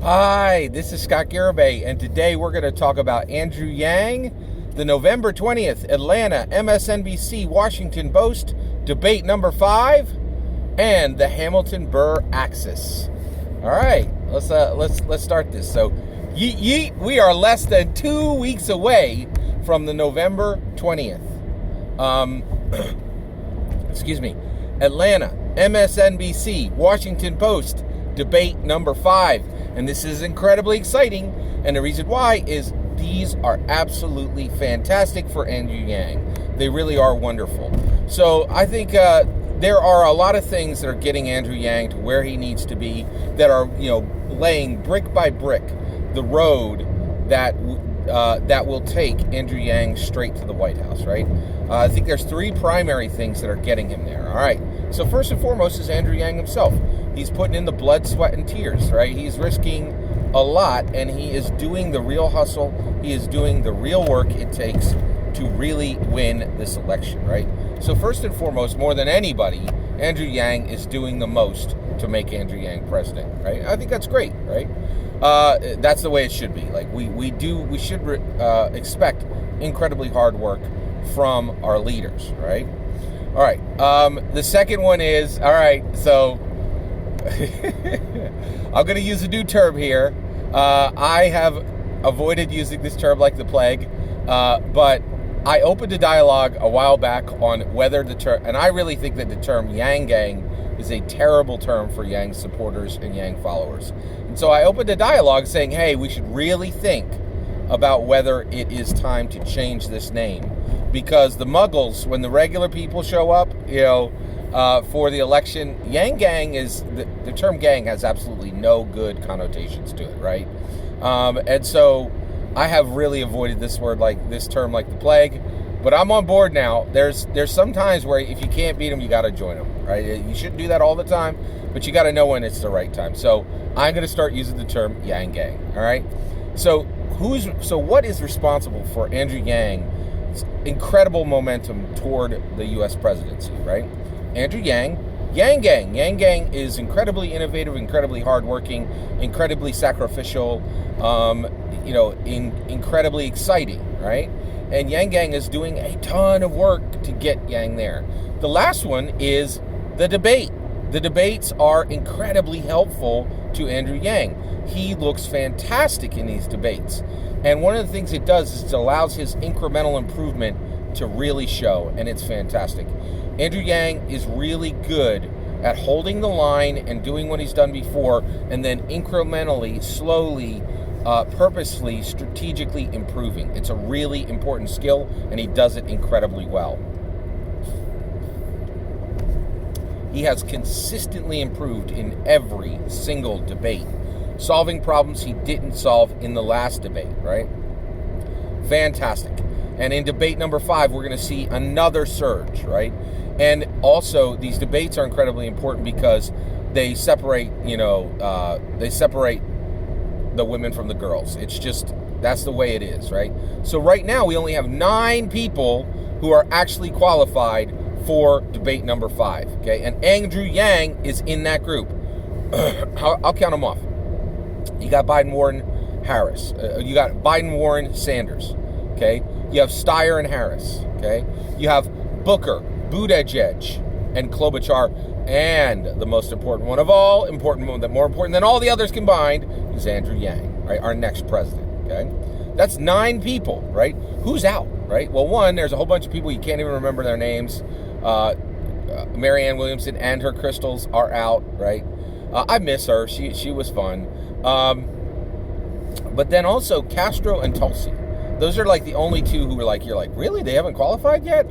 Hi, this is Scott Garibay, and today we're going to talk about Andrew Yang, the November 20th Atlanta MSNBC Washington Post debate number 5, and the Hamilton Burr axis. All right, let's start this. So, yeet, we are less than 2 weeks away from the November 20th. Atlanta MSNBC Washington Post debate number 5. And this is incredibly exciting, and the reason why is these are absolutely fantastic for Andrew Yang. They really are wonderful. So I think there are a lot of things that are getting Andrew Yang to where he needs to be, that are laying brick by brick the road that will take Andrew Yang straight to the White House, right? I think there's 3 primary things that are getting him there. All right. So first and foremost is Andrew Yang himself. He's putting in the blood, sweat, and tears, right? He's risking a lot, and he is doing the real hustle. He is doing the real work it takes to really win this election, right? So first and foremost, more than anybody, Andrew Yang is doing the most to make Andrew Yang president, right? I think that's great, right? That's the way it should be. Like we should expect incredibly hard work from our leaders, right? All right. The second one is, all right, so I'm going to use a new term here. I have avoided using this term like the plague, but I opened a dialogue a while back on whether the term, and I really think that the term Yang Gang is a terrible term for Yang supporters and Yang followers. And so I opened a dialogue saying, hey, we should really think about whether it is time to change this name. Because the muggles, when the regular people show up, for the election, Yang Gang is, the term gang has absolutely no good connotations to it, right? And so I have really avoided this term like the plague, but I'm on board now. There's some times where if you can't beat them, you got to join them, right? You shouldn't do that all the time, but you got to know when it's the right time. So I'm going to start using the term Yang Gang, all right? So what is responsible for Andrew Yang's incredible momentum toward the U.S. presidency, right? Andrew Yang, Yang Gang. Yang Gang is incredibly innovative, incredibly hardworking, incredibly sacrificial, incredibly exciting, right? And Yang Gang is doing a ton of work to get Yang there. The last one is the debate. The debates are incredibly helpful to Andrew Yang. He looks fantastic in these debates. And one of the things it does is it allows his incremental improvement to really show, and it's fantastic. Andrew Yang is really good at holding the line and doing what he's done before, and then incrementally, slowly, purposely, strategically improving. It's a really important skill, and he does it incredibly well. He has consistently improved in every single debate, solving problems he didn't solve in the last debate, right? Fantastic. And in debate number 5, we're going to see another surge, right? And also, these debates are incredibly important because they separate, the women from the girls. It's just, that's the way it is, right? So right now, we only have 9 people who are actually qualified for debate number 5, okay? And Andrew Yang is in that group. I'll count them off. You got Biden, Warren, Harris. You got Biden, Warren, Sanders, okay? You have Steyer and Harris, okay? You have Booker, Buttigieg, and Klobuchar, and the most important one of all, more important than all the others combined, is Andrew Yang, right? Our next president, okay? That's 9 people, right? Who's out, right? Well, one, there's a whole bunch of people you can't even remember their names. Marianne Williamson and her crystals are out, right? I miss her. She was fun. But then also Castro and Tulsi. Those are like the only 2 who were you're like, really? They haven't qualified yet?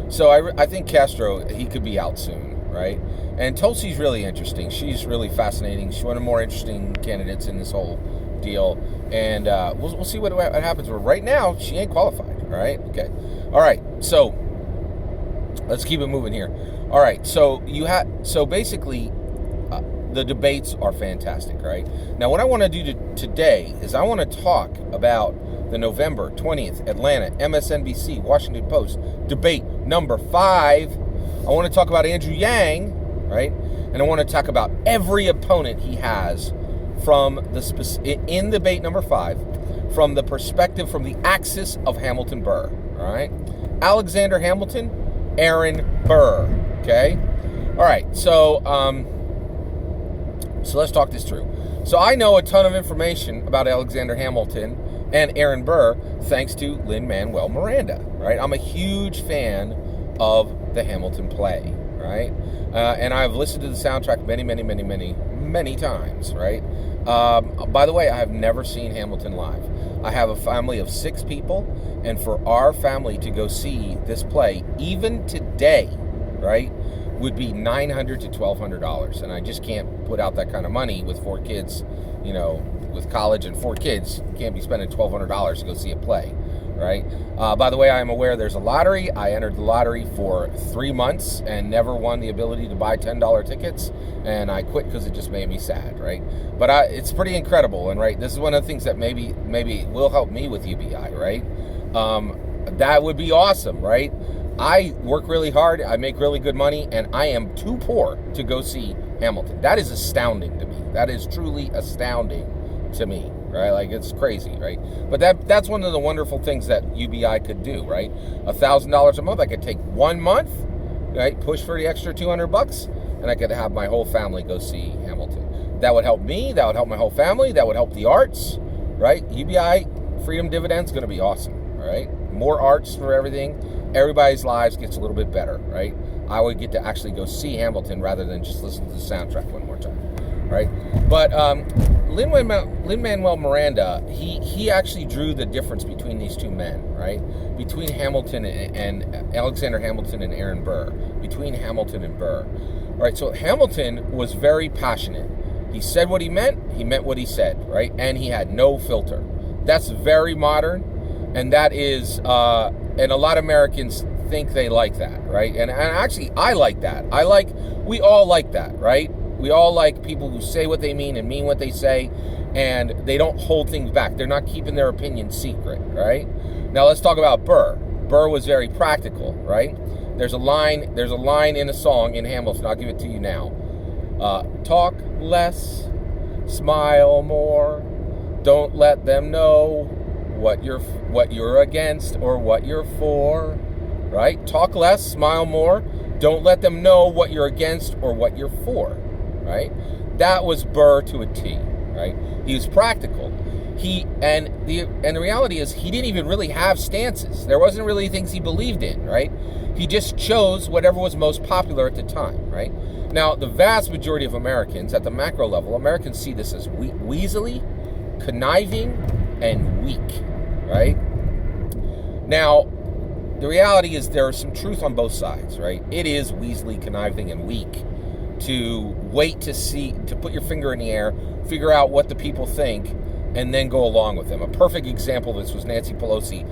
So I think Castro, he could be out soon, right? And Tulsi's really interesting. She's really fascinating. She's one of the more interesting candidates in this whole deal. And we'll see what happens. But right now, she ain't qualified, all right? Okay. All right, so let's keep it moving here. All right, so basically, the debates are fantastic, right? Now, what I want to do today is I want to talk about the November 20th Atlanta MSNBC Washington Post debate number 5. I want to talk about Andrew Yang, right? And I want to talk about every opponent he has from in debate number 5, from the perspective, from the axis of Hamilton Burr. All right, Alexander Hamilton, Aaron Burr. Okay, all right. So let's talk this through. So I know a ton of information about Alexander Hamilton and Aaron Burr thanks to Lin-Manuel Miranda. Right, I'm a huge fan of the Hamilton play. Right, and I've listened to the soundtrack many times. Right. By the way, I have never seen Hamilton live. I have a family of 6 people, and for our family to go see this play, even today, right, would be $900 to $1,200, and I just can't put out that kind of money with 4 kids, with college and 4 kids. You can't be spending $1,200 to go see a play, right? By the way, I am aware there's a lottery. I entered the lottery for 3 months and never won the ability to buy $10 tickets, and I quit because it just made me sad, right? But it's pretty incredible, and right, this is one of the things that maybe will help me with UBI, right? That would be awesome, right? I work really hard, I make really good money, and I am too poor to go see Hamilton. That is astounding to me. That is truly astounding to me, right? Like, it's crazy, right? But that's one of the wonderful things that UBI could do, right? $1,000 a month, I could take 1 month, right? Push for the extra $200, and I could have my whole family go see Hamilton. That would help me, that would help my whole family, that would help the arts, right? UBI Freedom Dividend's going to be awesome, all right? More arts for everything. Everybody's lives gets a little bit better, right? I would get to actually go see Hamilton rather than just listen to the soundtrack one more time, right? But Lin-Manuel Miranda, he actually drew the difference between these 2 men, right? Between Hamilton and Alexander Hamilton and Aaron Burr, between Hamilton and Burr. All right, so Hamilton was very passionate. He said what he meant what he said, right? And he had no filter. That's very modern, and that is, and a lot of Americans think they like that, right? And actually, I like that. We all like that, right? We all like people who say what they mean and mean what they say, and they don't hold things back. They're not keeping their opinion secret, right? Now let's talk about Burr. Burr was very practical, right? There's a line in a song in Hamilton. I'll give it to you now. Talk less, smile more. Don't let them know what you're against or what you're for, right? Talk less, smile more. Don't let them know what you're against or what you're for, right? That was Burr to a T, right? He was practical. The reality is he didn't even really have stances. There wasn't really things he believed in, right? He just chose whatever was most popular at the time, right? Now, the vast majority of Americans, at the macro level, Americans see this as weaselly, conniving, and weak, right? Now, the reality is there is some truth on both sides, right? It is weaselly, conniving, and weak to wait to put your finger in the air, figure out what the people think, and then go along with them. A perfect example of this was Nancy Pelosi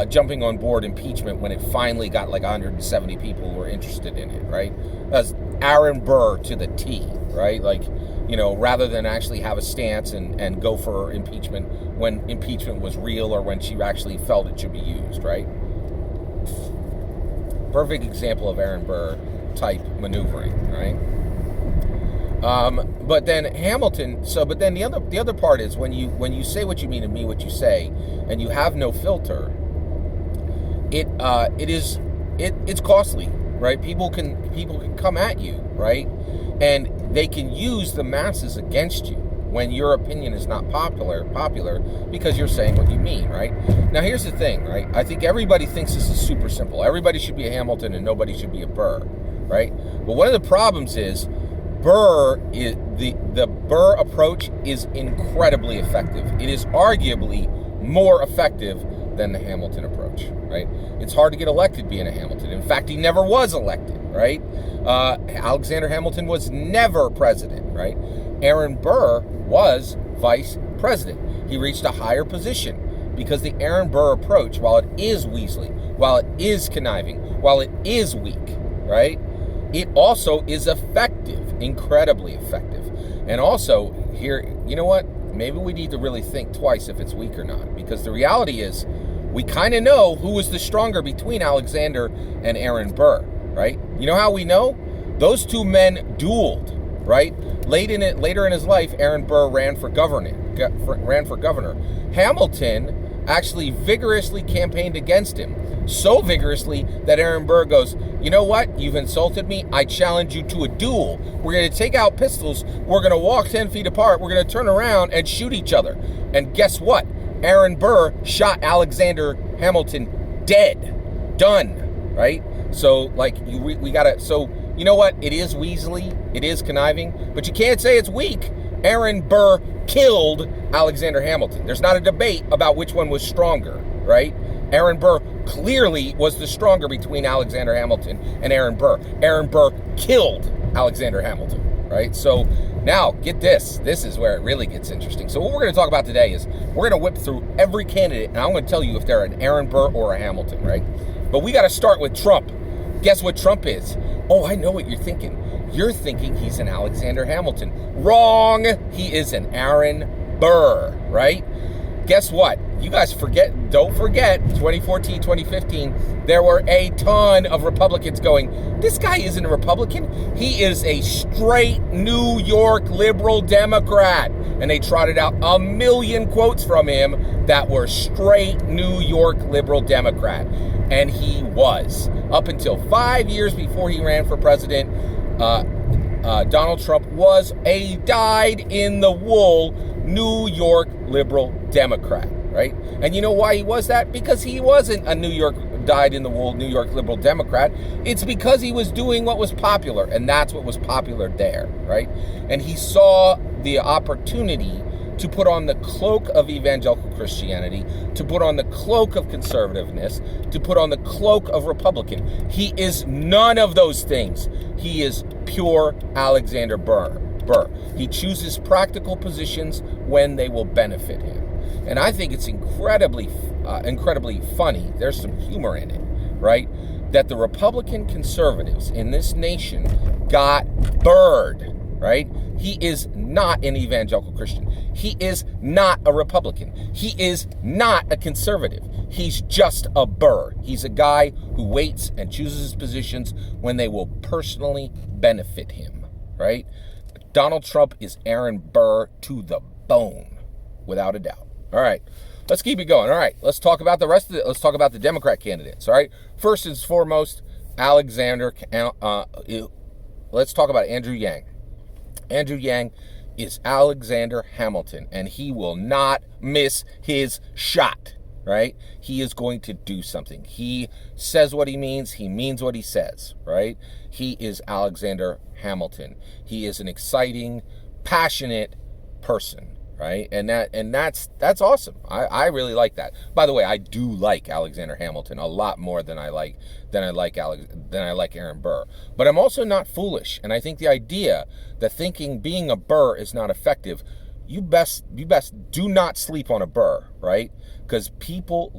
jumping on board impeachment when it finally got like 170 people who were interested in it, right? That's Aaron Burr to the T, right? Like, rather than actually have a stance and go for impeachment when impeachment was real or when she actually felt it should be used, right? Perfect example of Aaron Burr type maneuvering, right? But then Hamilton. But then the other part is when you say what you mean and mean what you say, and you have no filter. It's costly, right? People can come at you, right? And they can use the masses against you when your opinion is not popular because you're saying what you mean, right? Now here's the thing, right? I think everybody thinks this is super simple. Everybody should be a Hamilton and nobody should be a Burr, right? But one of the problems is Burr is the Burr approach is incredibly effective. It is arguably more effective than the Hamilton approach, right? It's hard to get elected being a Hamilton. In fact, he never was elected, right? Alexander Hamilton was never president, right? Aaron Burr was vice president. He reached a higher position because the Aaron Burr approach, while it is weaselly, while it is conniving, while it is weak, right? It also is effective, incredibly effective. And also, here, you know what? Maybe we need to really think twice if it's weak or not, because the reality is we kind of know who was the stronger between Alexander and Aaron Burr, right? You know how we know? Those 2 men dueled, right? Later in his life, Aaron Burr ran for governor. Hamilton actually vigorously campaigned against him. So vigorously that Aaron Burr goes, you know what? You've insulted me. I challenge you to a duel. We're going to take out pistols. We're going to walk 10 feet apart. We're going to turn around and shoot each other. And guess what? Aaron Burr shot Alexander Hamilton dead. Done. Right? So, like, we got to... So, you know what? It is Weasley. It is conniving. But you can't say it's weak. Aaron Burr killed Alexander Hamilton. There's not a debate about which one was stronger, right? Aaron Burr clearly was the stronger between Alexander Hamilton and Aaron Burr. Aaron Burr killed Alexander Hamilton, right? So now, get this. This is where it really gets interesting. So what we're going to talk about today is we're going to whip through every candidate, and I'm going to tell you if they're an Aaron Burr or a Hamilton, right? But we got to start with Trump. Guess what Trump is? Oh, I know what you're thinking. You're thinking he's an Alexander Hamilton. Wrong. He is an Aaron Burr, right? Guess what? You guys don't forget, 2014, 2015, there were a ton of Republicans going, this guy isn't a Republican. He is a straight New York liberal Democrat. And they trotted out a million quotes from him that were straight New York liberal Democrat. And he was. Up until 5 years before he ran for president, Donald Trump was a dyed-in-the-wool New York liberal Democrat, right? And you know why he was that? Because he wasn't a dyed-in-the-wool New York liberal Democrat. It's because he was doing what was popular, and that's what was popular there, right? And he saw the opportunity to put on the cloak of evangelical Christianity, to put on the cloak of conservativeness, to put on the cloak of Republican. He is none of those things. He is pure Alexander Burr. He chooses practical positions when they will benefit him. And I think it's incredibly funny. There's some humor in it, right? That the Republican conservatives in this nation got Burred, right? He is not an evangelical Christian. He is not a Republican. He is not a conservative. He's just a Burr. He's a guy who waits and chooses his positions when they will personally benefit him, right? Donald Trump is Aaron Burr to the bone, without a doubt. All right, let's keep it going. All right, let's talk about the rest of it. Let's talk about the Democrat candidates, all right? First and foremost, let's talk about Andrew Yang. Andrew Yang is Alexander Hamilton, and he will not miss his shot, right? He is going to do something. He says what he means what he says, right? He is Alexander Hamilton. He is an exciting, passionate person, right? And that's awesome. I really like that. By the way, I do like Alexander Hamilton a lot more than I like Aaron Burr. But I'm also not foolish, and I think the idea that being a Burr is not effective, you best do not sleep on a Burr, right? Because people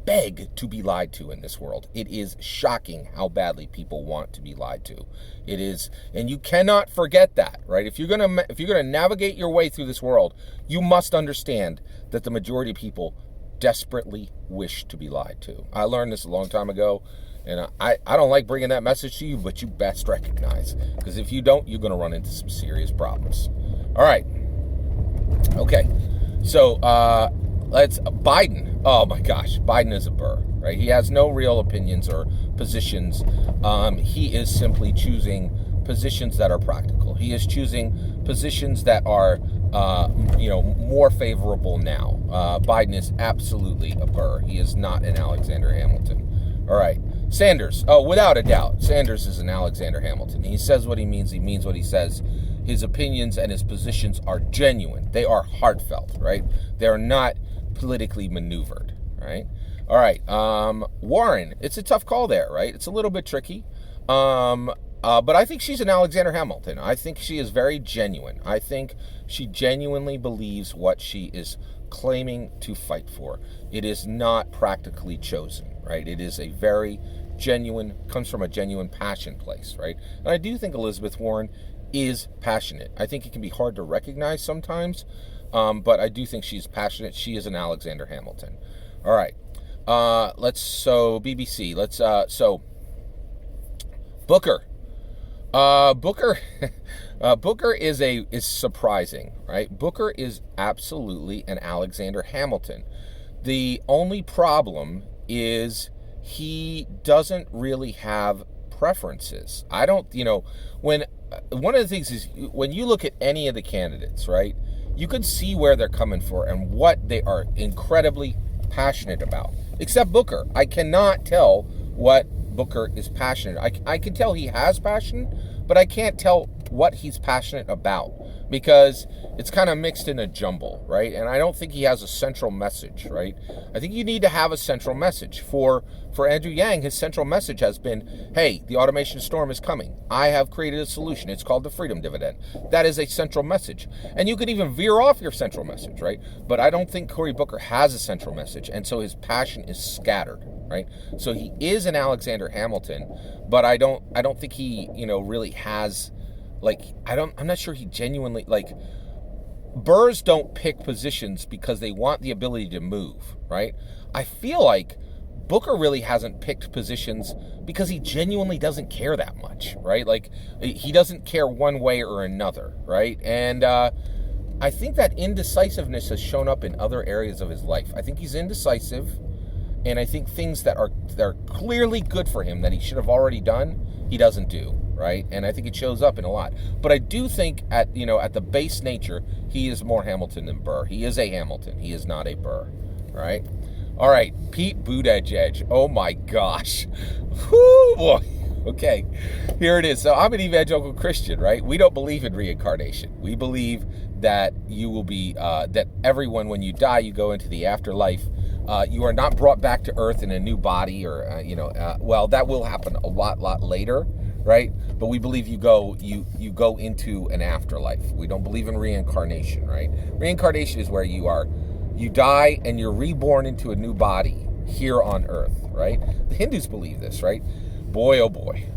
beg to be lied to in this world. It is shocking how badly people want to be lied to. It is, and you cannot forget that, right? If you're gonna navigate your way through this world, you must understand that the majority of people desperately wish to be lied to. I learned this a long time ago, and I don't like bringing that message to you, but you best recognize, because if you don't, you're gonna run into some serious problems. All right. Okay. So Biden. Oh my gosh, Biden is a Burr, right? He has no real opinions or positions. He is simply choosing positions that are practical. He is choosing positions that are, more favorable now. Biden is absolutely a Burr. He is not an Alexander Hamilton. All right. Sanders. Oh, without a doubt, Sanders is an Alexander Hamilton. He says what he means what he says. His opinions and his positions are genuine. They are heartfelt, right? They're not politically maneuvered, right? All right. Warren, it's a tough call there, right? It's a little bit tricky. But I think she's an Alexander Hamilton. I think she is very genuine. I think she genuinely believes what she is claiming to fight for. It is not practically chosen, right? It is a very comes from a genuine passion place, right? And I do think Elizabeth Warren is passionate. I think it can be hard to recognize sometimes, but I do think she's passionate. She is an Alexander Hamilton. All right. BBC. So Booker. Booker, Booker is surprising, right? Booker is absolutely an Alexander Hamilton. The only problem is he doesn't really have preferences. I don't, when one of the things is when you look at any of the candidates, right? You can see where they're coming for and what they are incredibly passionate about. Except Booker, I cannot tell what Booker is passionate. I can tell he has passion, but I can't tell what he's passionate about because it's kind of mixed in a jumble, right? And I don't think he has a central message, right? I think you need to have a central message. For Andrew Yang, his central message has been, hey, the automation storm is coming. I have created a solution. It's called the freedom dividend. That is a central message. And you could even veer off your central message, right? But I don't think Cory Booker has a central message, and so his passion is scattered, right? So he is an Alexander Hamilton, but I don't think he, really has, I'm not sure he genuinely, Burrs don't pick positions because they want the ability to move, right? I feel like Booker really hasn't picked positions because he genuinely doesn't care that much, right? He doesn't care one way or another, right? And I think that indecisiveness has shown up in other areas of his life. I think he's indecisive, and I think things that are clearly good for him that he should have already done, he doesn't do, right? And I think it shows up in a lot. But I do think at the base nature, he is more Hamilton than Burr. He is a Hamilton. He is not a Burr, right? All right, Pete Buttigieg. Oh my gosh. Whoo, boy. Okay, here it is. So I'm an evangelical Christian, right? We don't believe in reincarnation. We believe that you will be, that everyone, when you die, you go into the afterlife. You are not brought back to earth in a new body or, well, that will happen a lot later, right? But we believe you go into an afterlife. We don't believe in reincarnation, right? Reincarnation is where you die and you're reborn into a new body here on earth, right? The Hindus believe this, right? Boy, oh boy.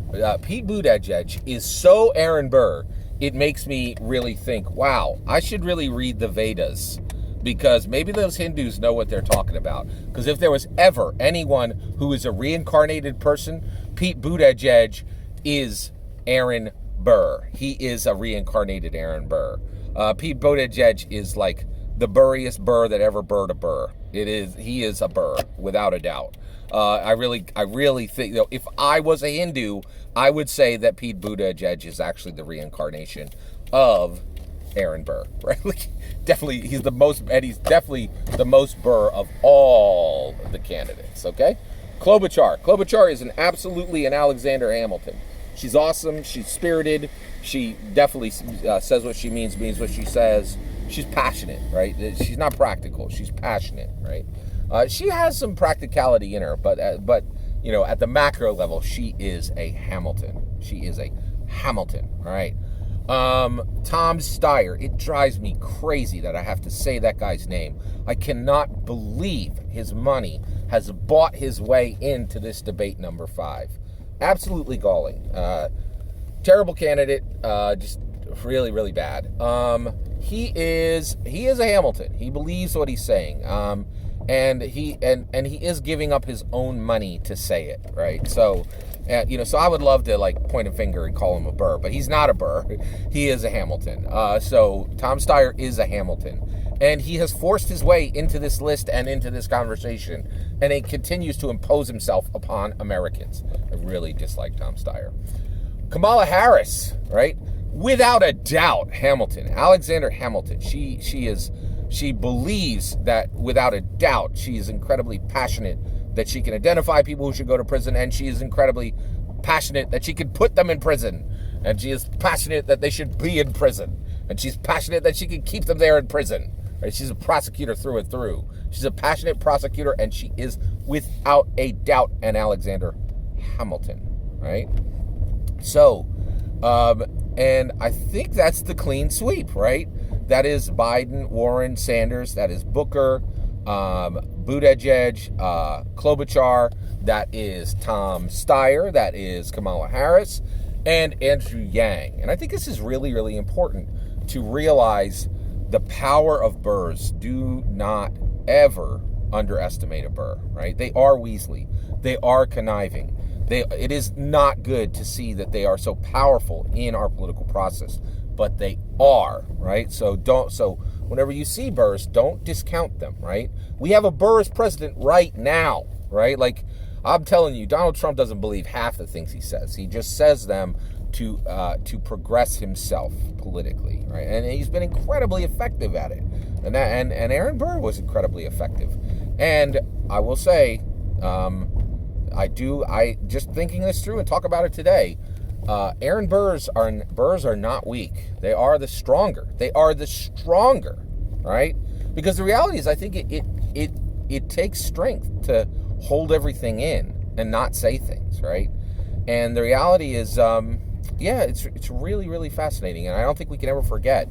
Pete Buttigieg is so Aaron Burr, it makes me really think, wow, I should really read the Vedas, because maybe those Hindus know what they're talking about. Because if there was ever anyone who is a reincarnated person, Pete Buttigieg is Aaron Burr. He is a reincarnated Aaron Burr. Pete Buttigieg is like the burriest Burr that ever burred a Burr. He is a Burr, without a doubt. I really think, if I was a Hindu, I would say that Pete Buttigieg is actually the reincarnation of Aaron Burr, right? Definitely, he's definitely the most Burr of all the candidates, okay? Klobuchar. Klobuchar is absolutely an Alexander Hamilton. She's awesome. She's spirited. She definitely says what she means what she says. She's passionate, right? She's not practical. She's passionate, right? She has some practicality in her, but at the macro level, she is a Hamilton. She is a Hamilton, all right? Tom Steyer. It drives me crazy that I have to say that guy's name. I cannot believe his money has bought his way into this debate number 5. Absolutely galling. Terrible candidate. Just really, really bad. He is a Hamilton. He believes what he's saying. And he is giving up his own money to say it, right? So, so I would love to point a finger and call him a Burr, but he's not a Burr. He is a Hamilton. So Tom Steyer is a Hamilton, and he has forced his way into this list and into this conversation, and he continues to impose himself upon Americans. I really dislike Tom Steyer. Kamala Harris, right? Without a doubt, Hamilton, Alexander Hamilton. She believes that, without a doubt, she is incredibly passionate that she can identify people who should go to prison, and she is incredibly passionate that she can put them in prison, and she is passionate that they should be in prison, and she's passionate that she can keep them there in prison. Right? She's a prosecutor through and through. She's a passionate prosecutor, and she is, without a doubt, an Alexander Hamilton, right? So, and I think that's the clean sweep, right? That is Biden, Warren, Sanders. That is Booker, Buttigieg, Klobuchar. That is Tom Steyer. That is Kamala Harris, and Andrew Yang. And I think this is really, really important to realize the power of Burrs. Do not ever underestimate a Burr, right? They are Weasley. They are conniving. It is not good to see that they are so powerful in our political process, but they are, right? So whenever you see Burrs, don't discount them, right? We have a Burr as president right now, right? Like, I'm telling you, Donald Trump doesn't believe half the things he says. He just says them to progress himself politically, right? And he's been incredibly effective at it. And Aaron Burr was incredibly effective. And I will say, I just thinking this through and talk about it today. Aaron Burrs are not weak. They are the stronger. They are the stronger, right? Because the reality is, I think it takes strength to hold everything in and not say things, right? And the reality is, it's really, really fascinating. And I don't think we can ever forget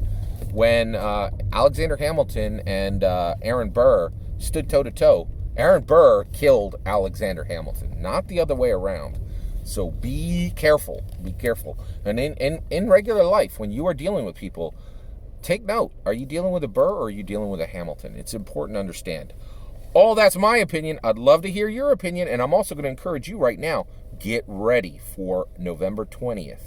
when Alexander Hamilton and Aaron Burr stood toe to toe. Aaron Burr killed Alexander Hamilton, not the other way around. So be careful. Be careful. And in regular life, when you are dealing with people, take note. Are you dealing with a Burr or are you dealing with a Hamilton? It's important to understand. All that's my opinion. I'd love to hear your opinion. And I'm also going to encourage you right now, get ready for November 20th.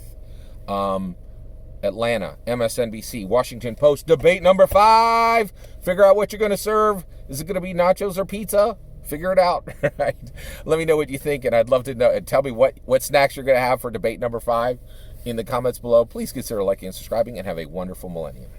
Atlanta, MSNBC, Washington Post, debate number 5. Figure out what you're going to serve. Is it going to be nachos or pizza? Figure it out. Right? Let me know what you think, and I'd love to know. And tell me what snacks you're going to have for debate number 5 in the comments below. Please consider liking and subscribing, and have a wonderful millennium.